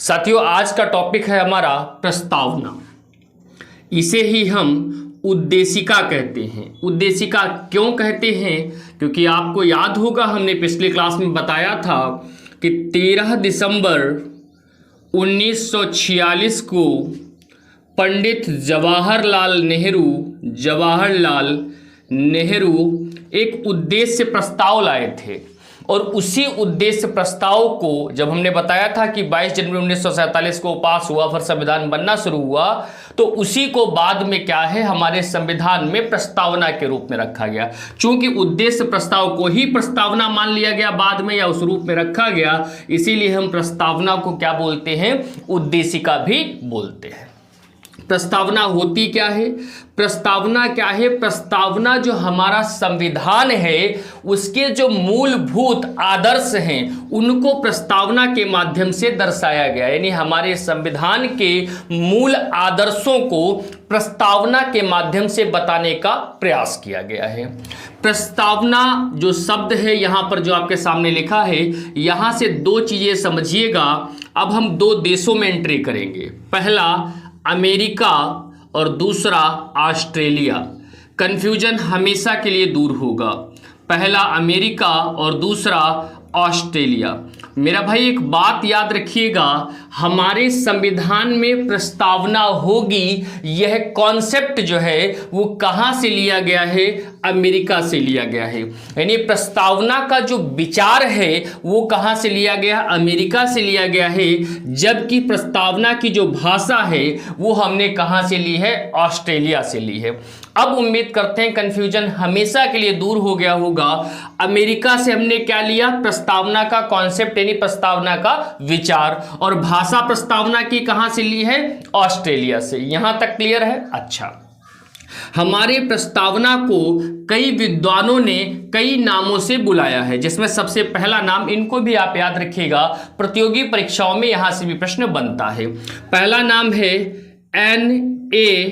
साथियों, आज का टॉपिक है हमारा प्रस्तावना। इसे ही हम उद्देशिका कहते हैं। उद्देशिका क्यों कहते हैं? क्योंकि आपको याद होगा हमने पिछले क्लास में बताया था कि 13 दिसंबर 1946 को पंडित जवाहरलाल नेहरू एक उद्देश्य प्रस्ताव लाए थे। और उसी उद्देश्य प्रस्ताव को जब हमने बताया था कि 22 जनवरी 1947 को पास हुआ, फिर संविधान बनना शुरू हुआ, तो उसी को बाद में क्या है हमारे संविधान में प्रस्तावना के रूप में रखा गया। चूंकि उद्देश्य प्रस्ताव को ही प्रस्तावना मान लिया गया बाद में, या उस रूप में रखा गया, इसीलिए हम प्रस्तावना को क्या बोलते हैं? उद्देशिका भी बोलते हैं। प्रस्तावना होती क्या है? प्रस्तावना क्या है? प्रस्तावना जो हमारा संविधान है उसके जो मूलभूत आदर्श हैं उनको प्रस्तावना के माध्यम से दर्शाया गया। यानी हमारे संविधान के मूल आदर्शों को प्रस्तावना के माध्यम से बताने का प्रयास किया गया है। प्रस्तावना जो शब्द है यहाँ पर जो आपके सामने लिखा है, यहाँ से दो चीजें समझिएगा। अब हम दो देशों में एंट्री करेंगे, पहला अमेरिका और दूसरा ऑस्ट्रेलिया। कंफ्यूजन हमेशा के लिए दूर होगा। पहला अमेरिका और दूसरा ऑस्ट्रेलिया। मेरा भाई एक बात याद रखिएगा, हमारे संविधान में प्रस्तावना होगी, यह कॉन्सेप्ट जो है वो कहाँ से लिया गया है? अमेरिका से लिया गया है। यानी प्रस्तावना का जो विचार है वो कहाँ से लिया गया? अमेरिका से लिया गया है। जबकि प्रस्तावना की जो भाषा है वो हमने कहाँ से ली है? ऑस्ट्रेलिया से ली है। अब उम्मीद करते हैं कंफ्यूजन हमेशा के लिए दूर हो गया होगा। अमेरिका से हमने क्या लिया? प्रस्तावना का कॉन्सेप्ट यानी प्रस्तावना का विचार। और भाषा प्रस्तावना की कहां से ली है? ऑस्ट्रेलिया से। यहां तक क्लियर है? अच्छा, हमारे प्रस्तावना को कई विद्वानों ने कई नामों से बुलाया है, जिसमें सबसे पहला नाम, इनको भी आप याद रखिएगा, प्रतियोगी परीक्षाओं में यहां से भी प्रश्न बनता है। पहला नाम है N.A.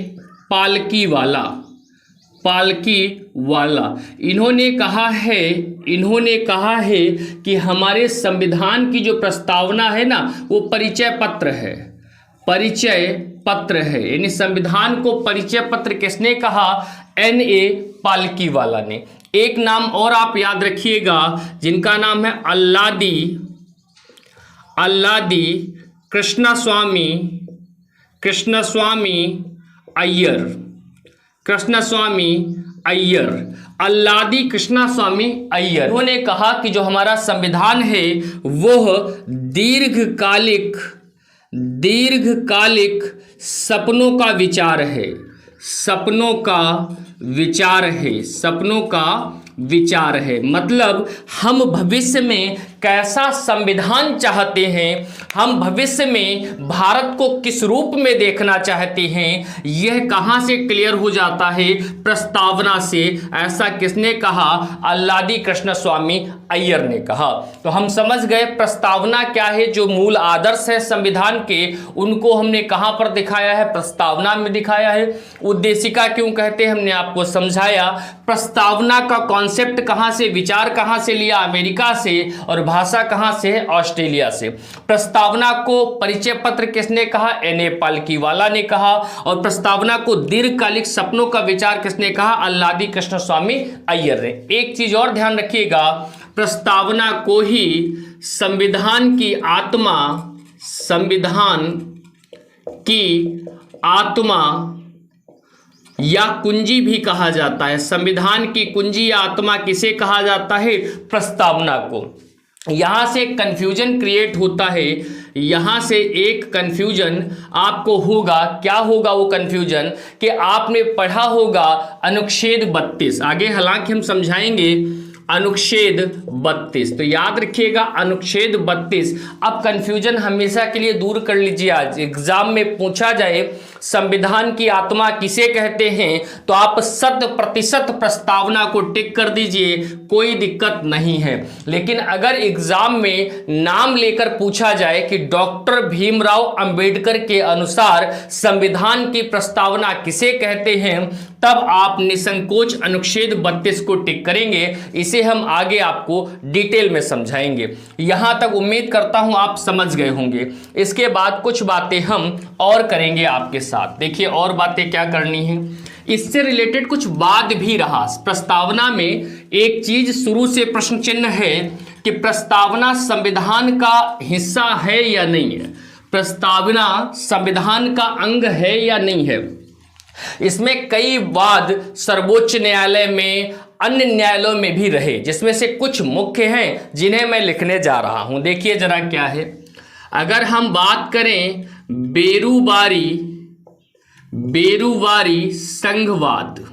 पालकीवाला। इन्होंने कहा है कि हमारे संविधान की जो प्रस्तावना है ना वो परिचय पत्र है। यानी संविधान को परिचय पत्र किसने कहा? N.A. पालकीवाला ने। एक नाम और आप याद रखिएगा जिनका नाम है अल्लादी कृष्णस्वामी अय्यर। अल्लादी कृष्णस्वामी अय्यर। उन्होंने कहा कि जो हमारा संविधान है वह दीर्घकालिक सपनों का विचार है। मतलब हम भविष्य में कैसा संविधान चाहते हैं, हम भविष्य में भारत को किस रूप में देखना चाहते हैं, यह कहां से क्लियर हो जाता है? प्रस्तावना से। ऐसा किसने कहा? अल्लादी कृष्णस्वामी अय्यर ने कहा। तो हम समझ गए प्रस्तावना क्या है। जो मूल आदर्श है संविधान के उनको हमने कहां पर दिखाया है? प्रस्तावना में दिखाया है। उद्देशिका क्यों कहते हैं हमने आपको समझाया। प्रस्तावना का कॉन्सेप्ट कहां से, विचार कहां से लिया? अमेरिका से। और भाषा कहां से है? ऑस्ट्रेलिया से। प्रस्तावना को परिचय पत्र किसने कहा? N.A. पालकीवाला ने कहा। और प्रस्तावना को दीर्घकालिक सपनों का विचार किसने कहा? अल्लादी कृष्णस्वामी अय्यर ने। एक चीज और ध्यान रखिएगा, प्रस्तावना को ही संविधान की आत्मा या कुंजी भी कहा जाता है। संविधान की कुंजी या आत्मा किसे कहा जाता है? प्रस्तावना को। यहां से कंफ्यूजन क्रिएट होता है। यहां से एक कंफ्यूजन आपको होगा। क्या होगा वो कंफ्यूजन? कि आपने पढ़ा होगा अनुच्छेद 32। आगे हालांकि हम समझाएंगे अनुच्छेद 32, तो याद रखिएगा अनुच्छेद 32। अब कंफ्यूजन हमेशा के लिए दूर कर लीजिए। आज एग्जाम में पूछा जाए संविधान की आत्मा किसे कहते हैं तो आप 100% प्रस्तावना को टिक कर दीजिए, कोई दिक्कत नहीं है। लेकिन अगर एग्जाम में नाम लेकर पूछा जाए कि डॉक्टर भीमराव अंबेडकर के अनुसार संविधान की प्रस्तावना किसे कहते हैं, तब आप निसंकोच अनुच्छेद 32 को टिक करेंगे। इसे जिसे हम आगे आपको डिटेल में समझाएंगे। यहां तक उम्मीद करता हूं आप समझ गए होंगे। इसके बाद कुछ बातें हम और करेंगे आपके साथ। देखिए और बातें क्या करनी है, इससे रिलेटेड कुछ बात भी रहा। प्रस्तावना में एक चीज शुरू से प्रश्न चिन्ह है कि प्रस्तावना संविधान का हिस्सा है या नहीं है, प्रस्तावना संविधान का अंग है या नहीं है। इसमें कई वाद सर्वोच्च न्यायालय में, अन्य न्यायालयों में भी रहे, जिसमें से कुछ मुख्य हैं जिन्हें मैं लिखने जा रहा हूं। देखिए जरा क्या है, अगर हम बात करें बेरुवारी संघवाद,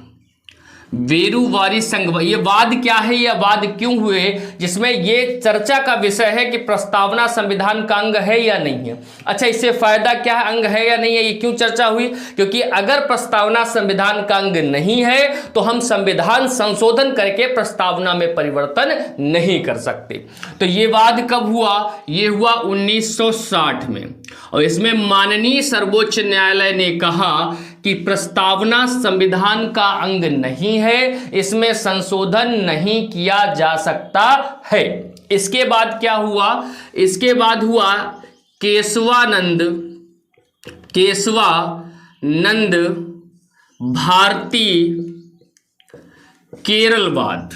बेरुवारी संघवाद, ये वाद क्या है, ये वाद क्यों हुए, जिसमें ये चर्चा का विषय है कि प्रस्तावना संविधान का अंग है या नहीं है। अच्छा, इससे फायदा क्या है, अंग है या नहीं है, ये क्यों चर्चा हुई, क्योंकि अगर प्रस्तावना संविधान का अंग नहीं है तो हम संविधान संशोधन करके प्रस्तावना में परिवर्तन नहीं कर सकते। तो ये वाद कब हुआ, ये हुआ 1960 में, और इसमें माननीय सर्वोच्च न्यायालय ने कहा कि प्रस्तावना संविधान का अंग नहीं है, इसमें संशोधन नहीं किया जा सकता है। इसके बाद क्या हुआ, इसके बाद हुआ केशवानंद भारती केरलवाद,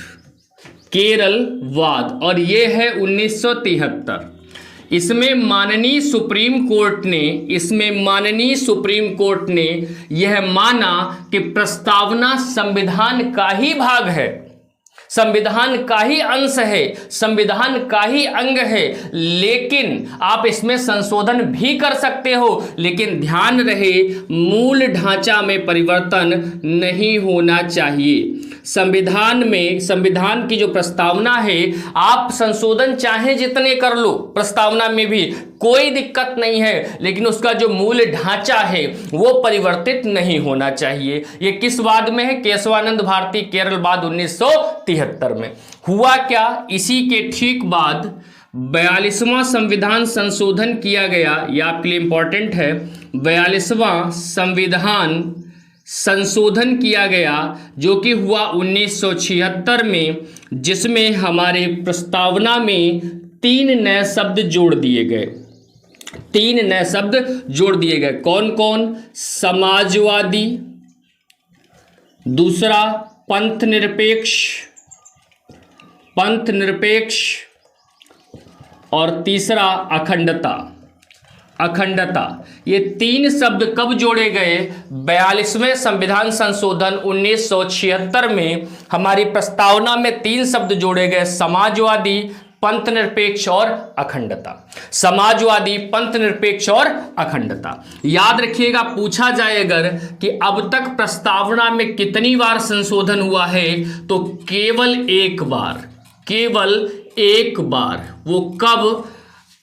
और ये है 1973। इसमें माननीय सुप्रीम कोर्ट ने यह माना कि प्रस्तावना संविधान का ही भाग है, संविधान का ही अंश है, संविधान का ही अंग है, लेकिन आप इसमें संशोधन भी कर सकते हो, लेकिन ध्यान रहे मूल ढांचा में परिवर्तन नहीं होना चाहिए। संविधान की जो प्रस्तावना है, आप संशोधन चाहे जितने कर लो, प्रस्तावना में भी कोई दिक्कत नहीं है, लेकिन उसका जो मूल ढांचा है वो परिवर्तित नहीं होना चाहिए। ये किस वाद में है, केशवानंद भारती केरलवाद 1973 में। हुआ क्या, इसी के ठीक बाद 42वां संविधान संशोधन किया गया। यह आपके लिए इंपॉर्टेंट है, 42वां संविधान संशोधन किया गया, जो कि हुआ 1976 में, जिसमें हमारे प्रस्तावना में 3 नए शब्द जोड़ दिए गए। 3 नए शब्द जोड़ दिए गए, कौन कौन, समाजवादी, दूसरा पंथ निरपेक्ष, और तीसरा अखंडता। ये 3 शब्द कब जोड़े गए, 42वें संविधान संशोधन 1976 में हमारी प्रस्तावना में 3 शब्द जोड़े गए, समाजवादी, पंथ निरपेक्ष और अखंडता। समाजवादी, पंथ निरपेक्ष और अखंडता। याद रखिएगा, पूछा जाए अगर कि अब तक प्रस्तावना में कितनी बार संशोधन हुआ है, तो केवल एक बार। वो कब,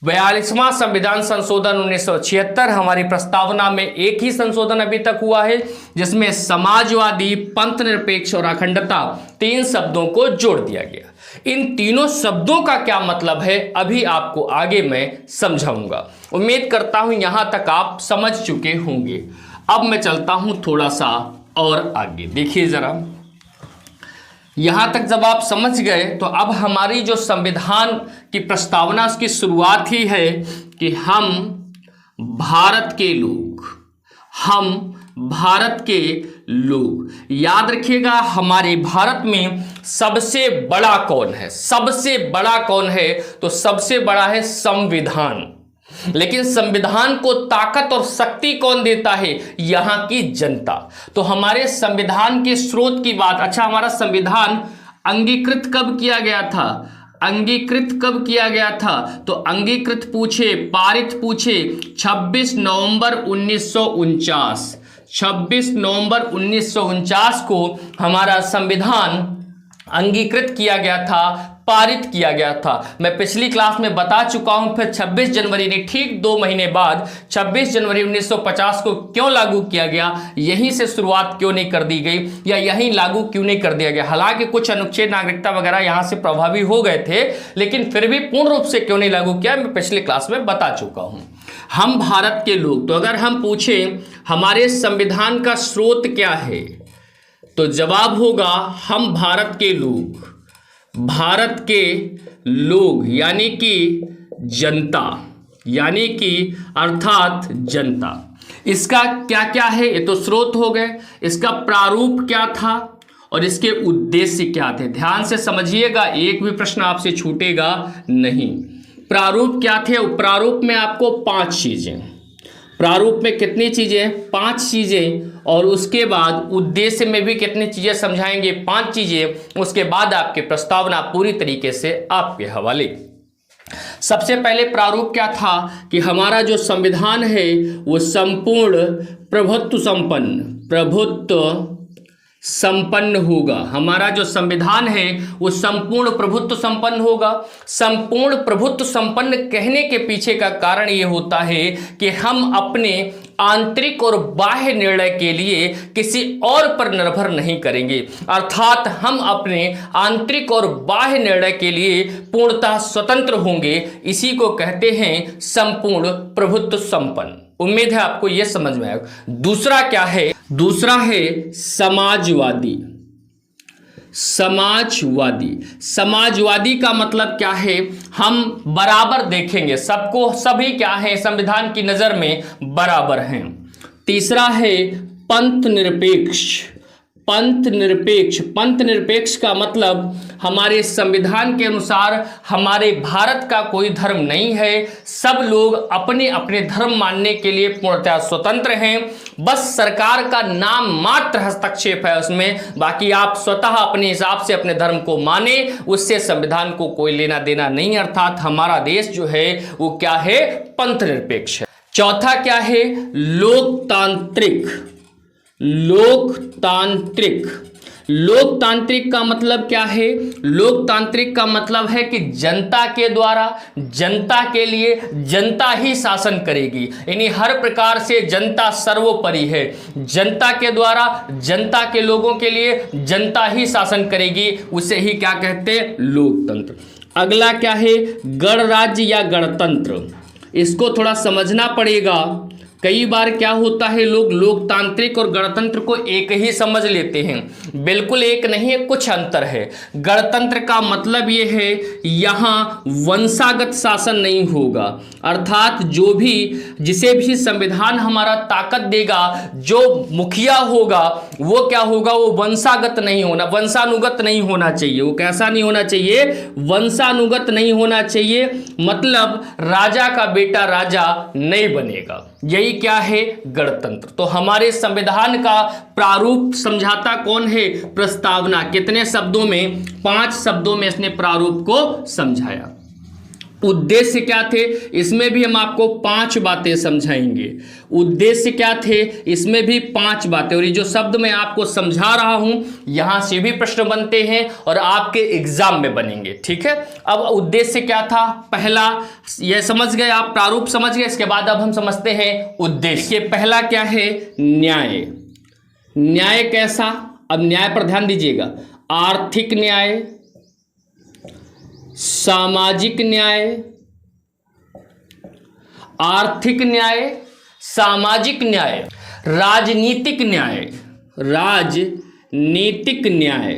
42वां संविधान संशोधन 1976, हमारी प्रस्तावना में एक ही संशोधन अभी तक हुआ है, जिसमें समाजवादी, पंथ निरपेक्ष और अखंडता 3 शब्दों को जोड़ दिया गया। इन तीनों शब्दों का क्या मतलब है, अभी आपको आगे मैं समझाऊंगा। उम्मीद करता हूं यहां तक आप समझ चुके होंगे। अब मैं चलता हूं थोड़ा सा और आगे। देखिए जरा, यहां तक जब आप समझ गए, तो अब हमारी जो संविधान की प्रस्तावना, उसकी शुरुआत ही है कि हम भारत के लोग। याद रखिएगा, हमारे भारत में सबसे बड़ा कौन है, तो सबसे बड़ा है संविधान। लेकिन संविधान को ताकत और शक्ति कौन देता है, यहां की जनता। तो हमारे संविधान के स्रोत की बात, अच्छा हमारा संविधान अंगीकृत कब किया गया था, तो अंगीकृत पारित 26 नवंबर 1949। 26 नवंबर 1949 को हमारा संविधान अंगीकृत किया गया था, पारित किया गया था। मैं पिछली क्लास में बता चुका हूं। फिर 26 जनवरी ने ठीक 2 महीने बाद 26 जनवरी 1950 को क्यों लागू किया गया, यहीं से शुरुआत क्यों नहीं कर दी गई, या यहीं लागू क्यों नहीं कर दिया गया। हालांकि कुछ अनुच्छेद नागरिकता वगैरह यहां से प्रभावी हो गए थे, लेकिन फिर भी पूर्ण रूप से क्यों नहीं लागू किया, मैं पिछली क्लास में बता चुका हूं। हम भारत के लोग, तो अगर हम पूछें हमारे संविधान का स्रोत क्या है, तो जवाब होगा हम भारत के लोग। भारत के लोग यानी कि जनता, यानी कि अर्थात जनता। इसका क्या क्या है, ये तो स्रोत हो गए, इसका प्रारूप क्या था और इसके उद्देश्य क्या थे। ध्यान से समझिएगा, एक भी प्रश्न आपसे छूटेगा नहीं। प्रारूप क्या थे, प्रारूप में आपको 5 चीजें, प्रारूप में कितनी चीजें, 5 चीजें, और उसके बाद उद्देश्य में भी कितनी चीजें समझाएंगे, 5 चीजें। उसके बाद आपके प्रस्तावना पूरी तरीके से आपके हवाले। सबसे पहले प्रारूप क्या था कि हमारा जो संविधान है वो संपूर्ण प्रभुत्व संपन्न होगा। हमारा जो संविधान है वो संपूर्ण प्रभुत्व संपन्न होगा। संपूर्ण प्रभुत्व संपन्न कहने के पीछे का कारण ये होता है कि हम अपने आंतरिक और बाह्य निर्णय के लिए किसी और पर निर्भर नहीं करेंगे, अर्थात हम अपने आंतरिक और बाह्य निर्णय के लिए पूर्णतः स्वतंत्र होंगे। इसी को कहते हैं संपूर्ण प्रभुत्व संपन्न। उम्मीद है आपको यह समझ में आएगा। दूसरा क्या है, दूसरा है समाजवादी। समाजवादी का मतलब क्या है, हम बराबर देखेंगे सबको, सभी क्या है संविधान की नजर में बराबर हैं। तीसरा है पंथ निरपेक्ष का मतलब हमारे संविधान के अनुसार हमारे भारत का कोई धर्म नहीं है, सब लोग अपने अपने धर्म मानने के लिए पूर्णतः स्वतंत्र हैं। बस सरकार का नाम मात्र हस्तक्षेप है उसमें, बाकी आप स्वतः अपने हिसाब से अपने धर्म को माने, उससे संविधान को कोई लेना देना नहीं। अर्थात हमारा देश जो है वो क्या है, पंथ निरपेक्ष है। चौथा क्या है, लोकतांत्रिक का मतलब क्या है, लोकतांत्रिक का मतलब है कि जनता के द्वारा, जनता के लिए, जनता ही शासन करेगी, यानी हर प्रकार से जनता सर्वोपरि है। जनता के द्वारा, जनता के लोगों के लिए जनता ही शासन करेगी, उसे ही क्या कहते हैं, लोकतंत्र। अगला क्या है, गणराज्य या गणतंत्र। इसको थोड़ा समझना पड़ेगा। कई बार क्या होता है, लोग लोकतांत्रिक और गणतंत्र को एक ही समझ लेते हैं। बिल्कुल एक नहीं है, कुछ अंतर है। गणतंत्र का मतलब ये है यहाँ वंशागत शासन नहीं होगा, अर्थात जो भी, जिसे भी संविधान हमारा ताकत देगा, जो मुखिया होगा वो क्या होगा, वो वंशागत नहीं होना, वंशानुगत नहीं होना चाहिए। वो कैसा नहीं होना चाहिए, वंशानुगत नहीं होना चाहिए, मतलब राजा का बेटा राजा नहीं बनेगा। यही क्या है, गणतंत्र। तो हमारे संविधान का प्रारूप समझाता कौन है, प्रस्तावना। कितने शब्दों में, 5 शब्दों में इसने प्रारूप को समझाया। उद्देश्य क्या थे, इसमें भी हम आपको 5 बातें समझाएंगे। उद्देश्य क्या थे, इसमें भी 5 बातें, और ये जो शब्द मैं आपको समझा रहा हूं यहां से भी प्रश्न बनते हैं और आपके एग्जाम में बनेंगे, ठीक है। अब उद्देश्य क्या था, पहला ये समझ गए आप, प्रारूप समझ गए। इसके बाद अब हम समझते हैं उद्देश्य। पहला क्या है, न्याय। न्याय कैसा, अब न्याय पर ध्यान दीजिएगा। आर्थिक न्याय, सामाजिक न्याय, आर्थिक न्याय, सामाजिक न्याय, राजनीतिक न्याय।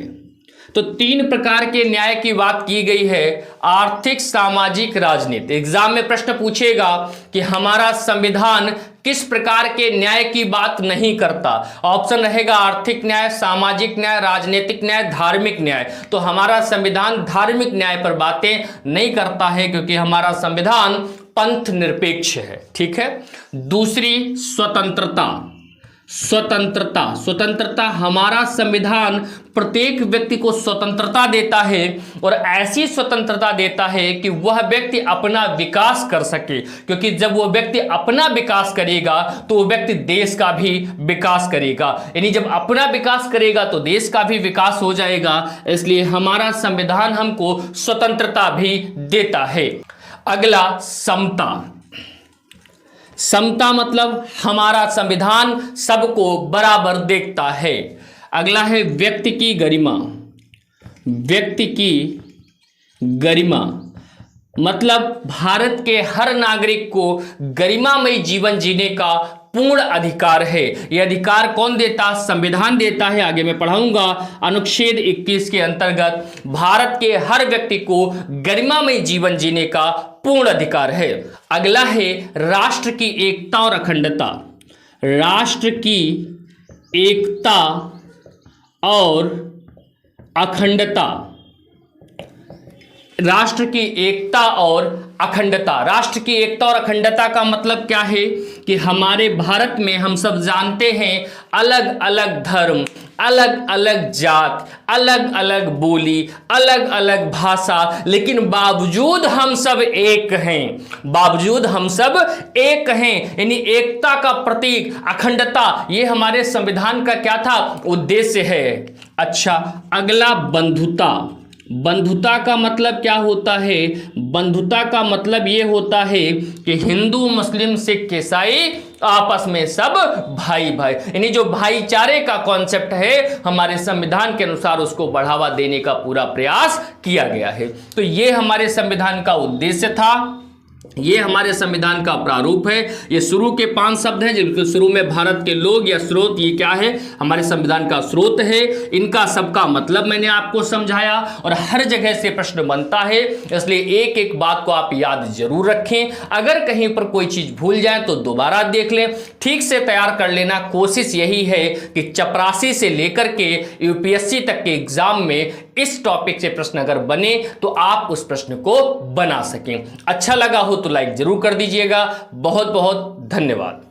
तो 3 प्रकार के न्याय की बात की गई है, आर्थिक, सामाजिक, राजनीतिक। एग्जाम में प्रश्न पूछेगा कि हमारा संविधान किस प्रकार के न्याय की बात नहीं करता। ऑप्शन रहेगा आर्थिक न्याय, सामाजिक न्याय, राजनीतिक न्याय, धार्मिक न्याय। तो हमारा संविधान धार्मिक न्याय पर बातें नहीं करता है, क्योंकि हमारा संविधान पंथ निरपेक्ष है, ठीक है। दूसरी, स्वतंत्रता। हमारा संविधान प्रत्येक व्यक्ति को स्वतंत्रता देता है, और ऐसी स्वतंत्रता देता है कि वह व्यक्ति अपना विकास कर सके, क्योंकि जब वह व्यक्ति अपना विकास करेगा तो वह व्यक्ति देश का भी विकास करेगा, यानी जब अपना विकास करेगा तो देश का भी विकास हो जाएगा। इसलिए हमारा संविधान हमको स्वतंत्रता भी देता है। अगला, समता मतलब हमारा संविधान सबको बराबर देखता है। अगला है व्यक्ति की गरिमा मतलब भारत के हर नागरिक को गरिमामय जीवन जीने का पूर्ण अधिकार है। यह अधिकार कौन देता? संविधान देता है। आगे मैं पढ़ाऊंगा। अनुच्छेद 21 के अंतर्गत भारत के हर व्यक्ति को गरिमामय जीवन जीने का पूर्ण अधिकार है। अगला है राष्ट्र की एकता और अखंडता। राष्ट्र की एकता और अखंडता। राष्ट्र की एकता और अखंडता। राष्ट्र की एकता और अखंडता का मतलब क्या है कि हमारे भारत में हम सब जानते हैं अलग अलग धर्म, अलग अलग जात, अलग अलग बोली, अलग अलग भाषा, लेकिन बावजूद हम सब एक हैं। बावजूद हम सब एक हैं, यानी एकता का प्रतीक अखंडता, ये हमारे संविधान का क्या था? उद्देश्य है। अच्छा, अगला बंधुता। बंधुता का मतलब क्या होता है? बंधुता का मतलब ये होता है कि हिंदू, मुस्लिम, सिख, ईसाई आपस में सब भाई भाई, यानी जो भाईचारे का कॉन्सेप्ट है हमारे संविधान के अनुसार उसको बढ़ावा देने का पूरा प्रयास किया गया है। तो ये हमारे संविधान का उद्देश्य था, ये हमारे संविधान का प्रारूप है। ये शुरू के 5 शब्द हैं जिनके शुरू में भारत के लोग या स्रोत, ये क्या है? हमारे संविधान का स्रोत है। इनका सबका मतलब मैंने आपको समझाया और हर जगह से प्रश्न बनता है, इसलिए एक एक बात को आप याद जरूर रखें। अगर कहीं पर कोई चीज भूल जाए तो दोबारा देख लें, ठीक से तैयार कर लेना। कोशिश यही है कि चपरासी से लेकर के यूपीएससी तक के एग्जाम में इस टॉपिक से प्रश्न अगर बने तो आप उस प्रश्न को बना सकें। अच्छा लगा हो तो लाइक जरूर कर दीजिएगा। बहुत बहुत धन्यवाद।